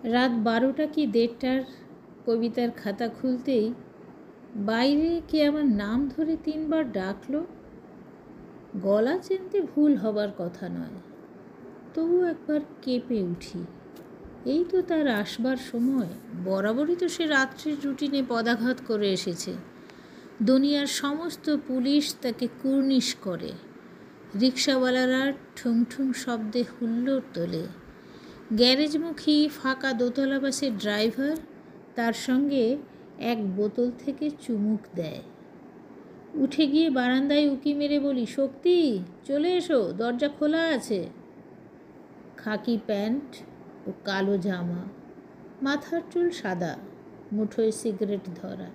রাত 12টা কি 1:30টার কবিতার খাতা খুলতেই বাইরে কে আমার নাম ধরে 3বার ডাকলো। গলা চিনতে ভুল হবার কথা নয়, তবু একবার কেঁপে উঠি। এই তো তার আসবার সময়। বরাবরই তো সে রাত্রির রুটিনে পদাঘাত করে এসেছে। দুনিয়ার সমস্ত পুলিশ তাকে কুর্নিশ করে। রিক্সাওয়ালারা ঠুংঠুং শব্দে হুল্লোড় তোলে। গ্যারেজমুখী ফাঁকা দোতলা বাসের ড্রাইভার তার সঙ্গে এক বোতল থেকে চুমুক দেয়। উঠে গিয়ে বারান্দায় উকি মেরে বলি, শক্তি চলে এসো, দরজা খোলা আছে। খাকি প্যান্ট ও কালো জামা, মাথার চুল সাদা, মুঠোয় সিগারেট ধরা।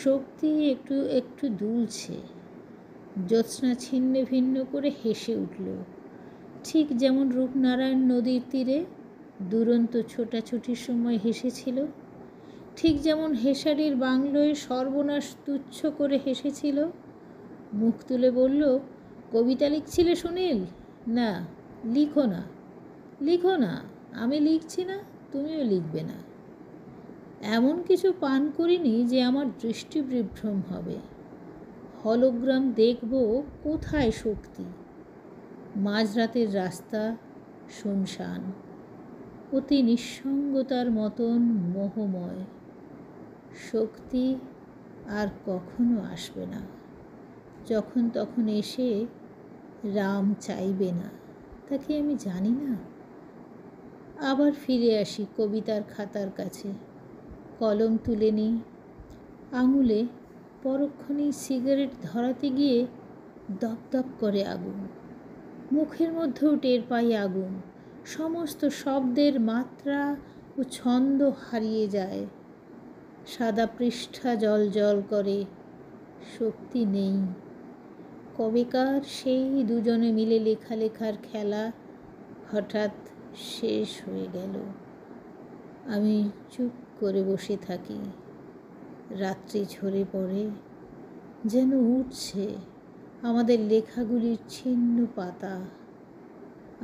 শক্তি একটু একটু দুলছে। জ্যোৎস্না ছিন্ন ভিন্ন করে হেসে উঠল, ঠিক যেমন রূপনারায়ণ নদীর তীরে দুরন্ত ছোটাছুটির সময় হেসেছিল, ঠিক যেমন হেসারির বাংলোয় সর্বনাশ তুচ্ছ করে হেসেছিল। মুখ তুলে বলল, কবিতা লিখছিলে সুনীল? না, লিখো না, লিখো না। আমি লিখছি না, তুমিও লিখবে না। এমন কিছু পান করিনি যে আমার দৃষ্টি বিভ্রম হবে। হলোগ্রাম দেখব কোথায় শক্তি? মাঝরাতের রাস্তা শুনশান, অতি নিঃসঙ্গতার মতন মোহময়। শক্তি আর কখনো আসবে না। যখন তখন এসে রাম চাইবে না, তাকে আমি জানি না। আবার ফিরে আসি কবিতার খাতার কাছে। কলম তুলে নিই। আঙুলে পরক্ষণেই সিগারেট ধরাতে গিয়ে দপদপ করে আগুন। মুখের মধ্যেও টের পাই আগুন। সমস্ত শব্দের মাত্রা ও ছন্দ হারিয়ে যায়। সাদা পৃষ্ঠা জল জল করে। শক্তি নেই। কবেকার সেই দুজনে মিলে লেখার খেলা হঠাৎ শেষ হয়ে গেল। আমি চুপ করে বসে থাকি। রাত্রি ঝরে পড়ে, যেন উঠছে আমাদের লেখাগুলির ছিন্ন পাতা।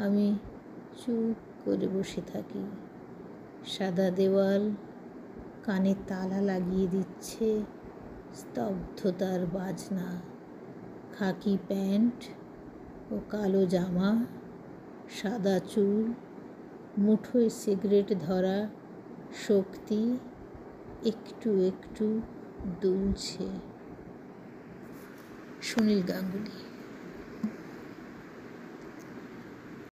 আমি চুপ করে বসে থাকি। সাদা দেওয়াল কানে তালা লাগিয়ে দিচ্ছে স্তব্ধতার বাজনা। খাকি প্যান্ট ও কালো জামা, সাদা চুল, মুঠোয় সিগারেট ধরা শক্তি একটু একটু দুলছে। সুনীল গাঙ্গুলি।